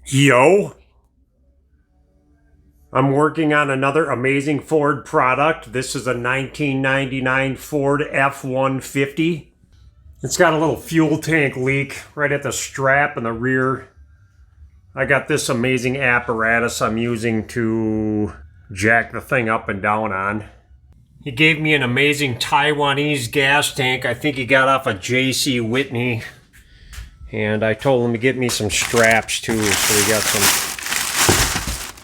Yo, I'm working on another amazing Ford product. This is a 1999 Ford F150. It's got a little fuel tank leak right at the strap in the rear. I got this amazing apparatus I'm using to jack the thing up and down on. He gave me an amazing Taiwanese gas tank. I think he got off of J.C. Whitney. And I told him to get me some straps too, so we got some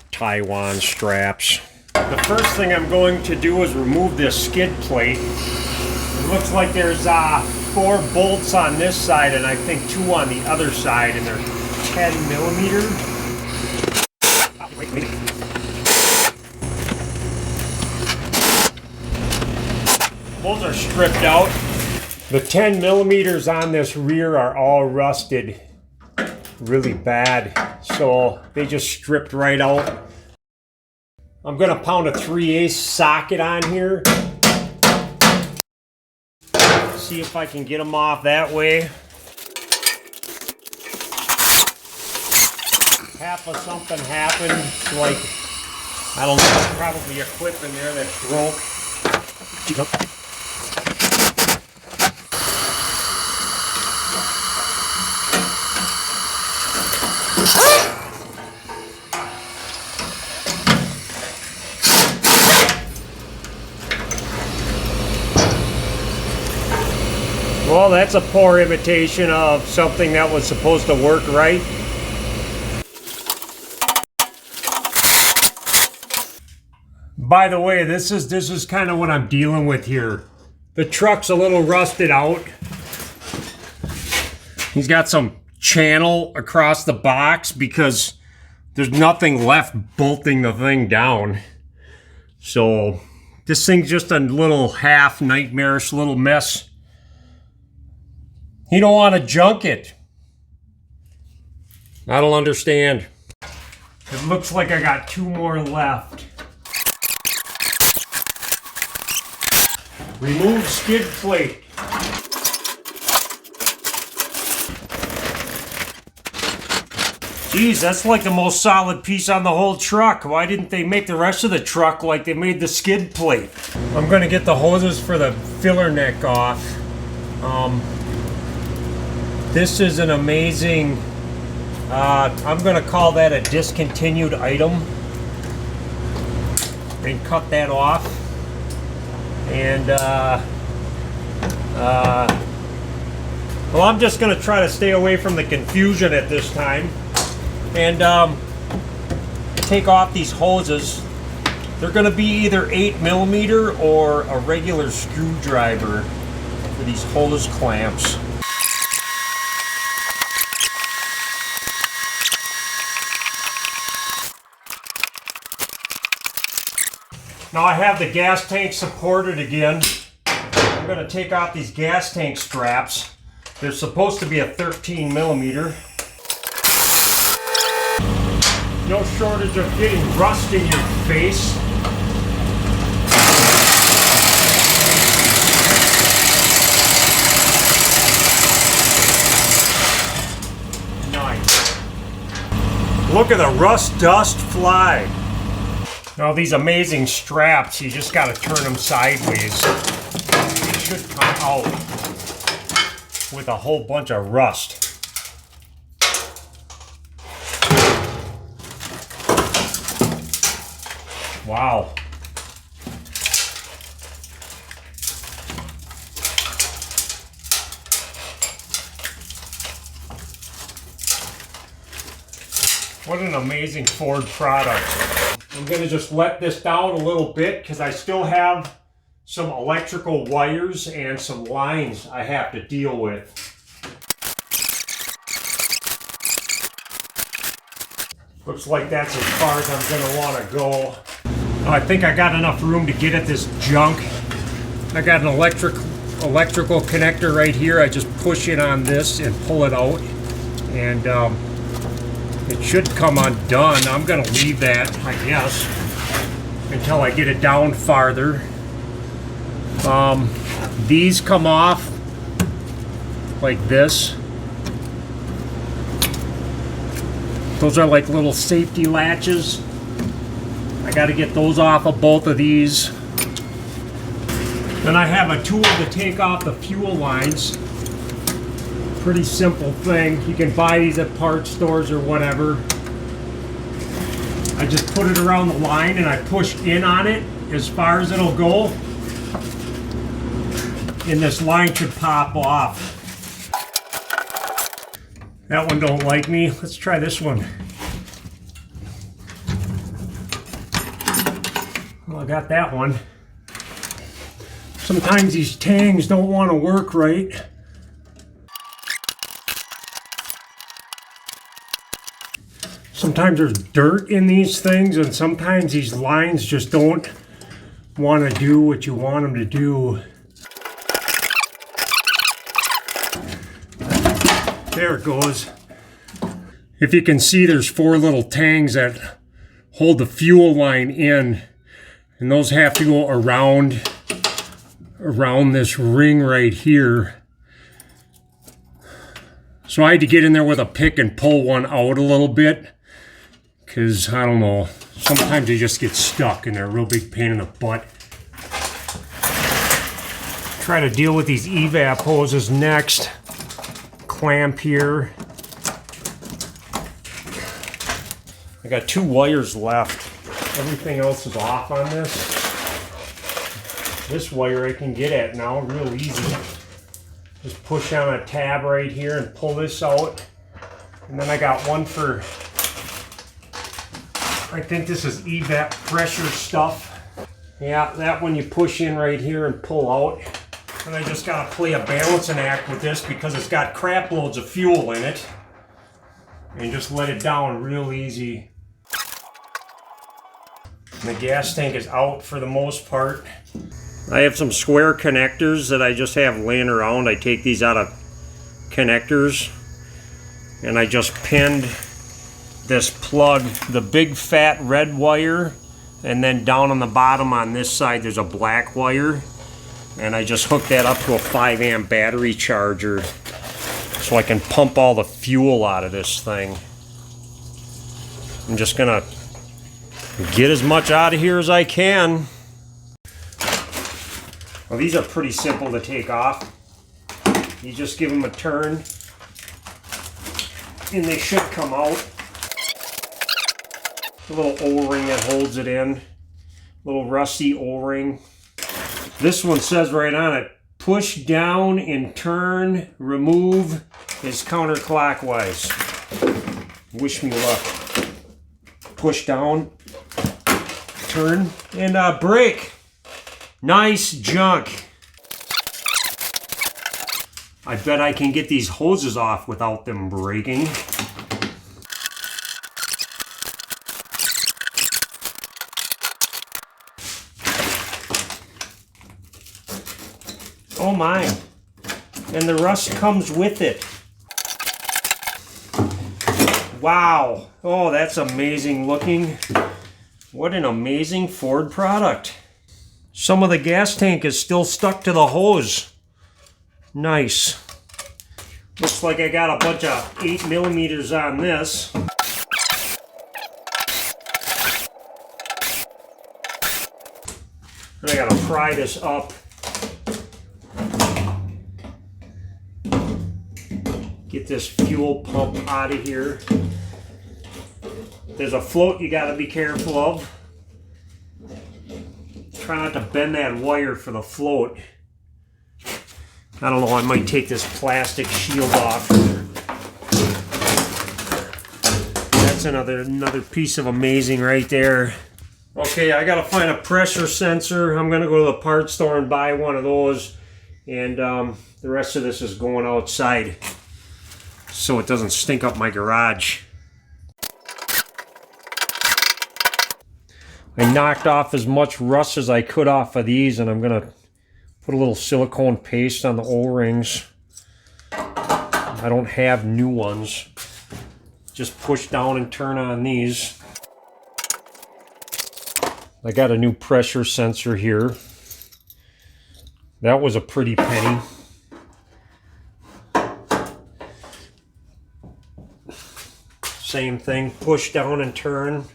Taiwan straps. The first thing I'm going to do is remove this skid plate. It looks like there's 4 bolts on this side and I think 2 on the other side, and they're 10 millimeter. Those are stripped out. The 10 millimeters on this rear are all rusted really bad, so they just stripped right out. I'm going to pound a 3/8 socket on here. See if I can get them off that way. Half of something happened, like, I don't know, probably equipment there that broke. Well, that's a poor imitation of something that was supposed to work right. By the way, this is kind of what I'm dealing with here. The truck's a little rusted out. He's got some channel across the box because there's nothing left bolting the thing down. So this thing's just a little half nightmarish little mess. You don't want to junk it. I don't understand. It looks like I got 2 more left. Remove skid plate. Geez, that's like the most solid piece on the whole truck. Why didn't they make the rest of the truck like they made the skid plate? I'm gonna get the hoses for the filler neck off. This is an amazing, I'm gonna call that a discontinued item. And cut that off. And, well, I'm just gonna try to stay away from the confusion at this time. And, take off these hoses. They're gonna be either 8 millimeter or a regular screwdriver for these hose clamps. Now I have the gas tank supported again. I'm going to take off these gas tank straps. They're supposed to be a 13 millimeter. No shortage of getting rust in your face. Nice. Look at the rust dust fly. Now these amazing straps, you just got to turn them sideways. They should come out with a whole bunch of rust. Wow. What an amazing Ford product. I'm going to just let this down a little bit because I still have some electrical wires and some lines I have to deal with. Looks like that's as far as I'm going to want to go. I think I got enough room to get at this junk. I got an electrical connector right here. I just push it on this and pull it out. And it should come undone. I'm going to leave that, I guess, until I get it down farther. These come off like this. Those are like little safety latches. I got to get those off of both of these. Then I have a tool to take off the fuel lines. Pretty simple thing. You can buy these at parts stores or whatever. I just put it around the line and I push in on it as far as it'll go. And this line should pop off. That one don't like me. Let's try this one. Well, I got that one. Sometimes these tangs don't want to work right. Sometimes there's dirt in these things, and sometimes these lines just don't want to do what you want them to do. There it goes. If you can see, there's 4 little tangs that hold the fuel line in, and those have to go around this ring right here. So I had to get in there with a pick and pull one out a little bit, because I don't know, sometimes they just get stuck and they're a real big pain in the butt. Try to deal with these evap hoses next. Clamp here. I got 2 wires left. Everything else is off on this. This wire I can get at now real easy. Just push on a tab right here and pull this out. And then I got one for, I think this is evap pressure stuff. Yeah, that one you push in right here and pull out. And I just gotta play a balancing act with this because it's got crap loads of fuel in it. And just let it down real easy. And the gas tank is out for the most part. I have some square connectors that I just have laying around. I take these out of connectors and I just pinned this plug, the big fat red wire, and then down on the bottom on this side there's a black wire. And I just hooked that up to a 5 amp battery charger so I can pump all the fuel out of this thing. I'm just gonna get as much out of here as I can. Well, these are pretty simple to take off. You just give them a turn and they should come out. A little O-ring that holds it in. A little rusty O-ring. This one says right on it, push down and turn, remove is counterclockwise. Wish me luck. Push down, turn, and brake. Nice junk. I bet I can get these hoses off without them breaking. Oh my. And the rust comes with it. Wow. Oh, that's amazing looking. What an amazing Ford product. Some of the gas tank is still stuck to the hose. Nice. Looks like I got a bunch of 8mm on this. And I gotta pry this up. Get this fuel pump out of here. There's a float you gotta be careful of. Try not to bend that wire for the float. I don't know, I might take this plastic shield off. That's another piece of amazing right there. Okay, I gotta find a pressure sensor. I'm gonna go to the parts store and buy one of those. And the rest of this is going outside so it doesn't stink up my garage. I knocked off as much rust as I could off of these, and I'm gonna put a little silicone paste on the O-rings. I don't have new ones. Just push down and turn on these. I got a new pressure sensor here. That was a pretty penny. Same thing, push down and turn.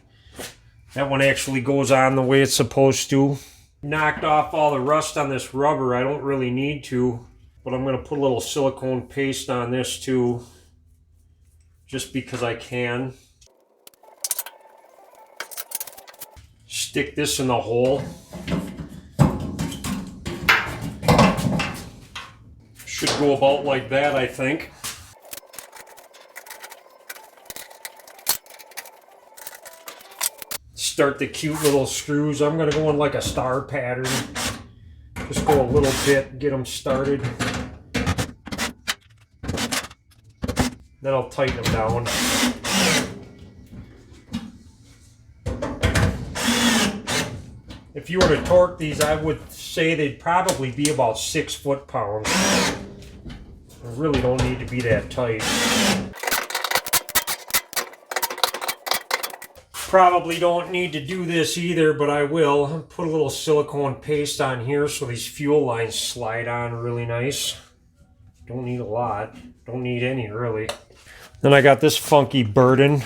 That one actually goes on the way it's supposed to. Knocked off all the rust on this rubber. I don't really need to, but I'm going to put a little silicone paste on this too, just because I can. Stick this in the hole. Should go about like that, I think. Start the cute little screws. I'm going to go in like a star pattern. Just go a little bit, get them started. Then I'll tighten them down. If you were to torque these, I would say they'd probably be about 6 foot-pounds. I really don't need to be that tight. Probably don't need to do this either, but I will. Put a little silicone paste on here so these fuel lines slide on really nice. Don't need a lot. Don't need any, really. Then I got this funky burden.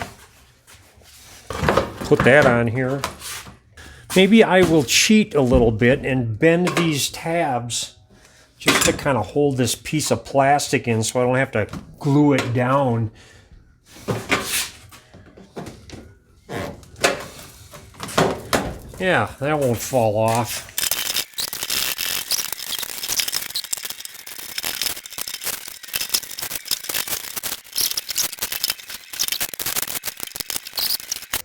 Put that on here. Maybe I will cheat a little bit and bend these tabs just to kind of hold this piece of plastic in so I don't have to glue it down. Yeah, that won't fall off.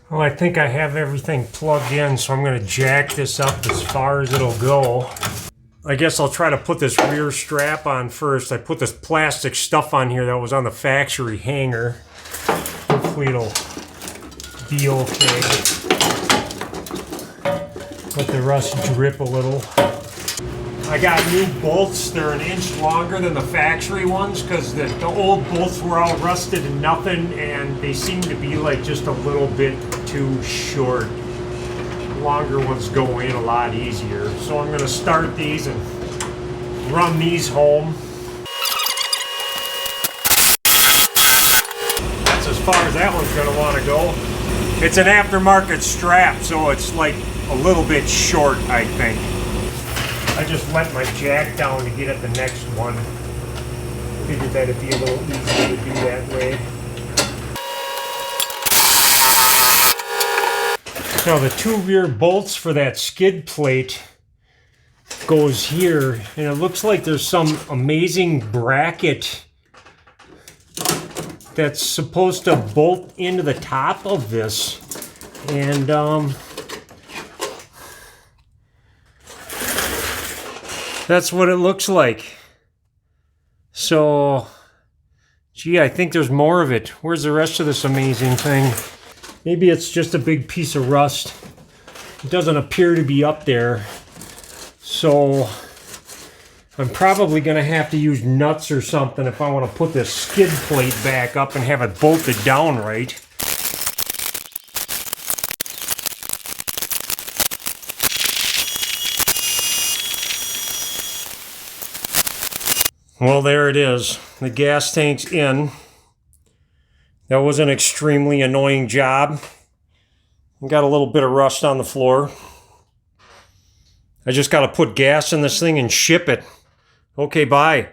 Well, I think I have everything plugged in, so I'm going to jack this up as far as it'll go. I guess I'll try to put this rear strap on first. I put this plastic stuff on here that was on the factory hanger. Hopefully it'll be okay. Let the rust drip a little. I got new bolts. They're 1 inch longer than the factory ones because the old bolts were all rusted and nothing, and they seem to be like just a little bit too short. Longer ones go in a lot easier. So I'm going to start these and run these home. That's as far as that one's going to want to go. It's an aftermarket strap, so it's like a little bit short, I think. I just let my jack down to get at the next one. Figured that it'd be a little easier to do that way. Now the 2 rear bolts for that skid plate goes here, and it looks like there's some amazing bracket that's supposed to bolt into the top of this. And that's what it looks like. So, gee, I think there's more of it. Where's the rest of this amazing thing? Maybe it's just a big piece of rust. It doesn't appear to be up there. So, I'm probably going to have to use nuts or something if I want to put this skid plate back up and have it bolted down right. Well, there it is. The gas tank's in. That was an extremely annoying job. Got a little bit of rust on the floor. I just got to put gas in this thing and ship it. Okay, bye.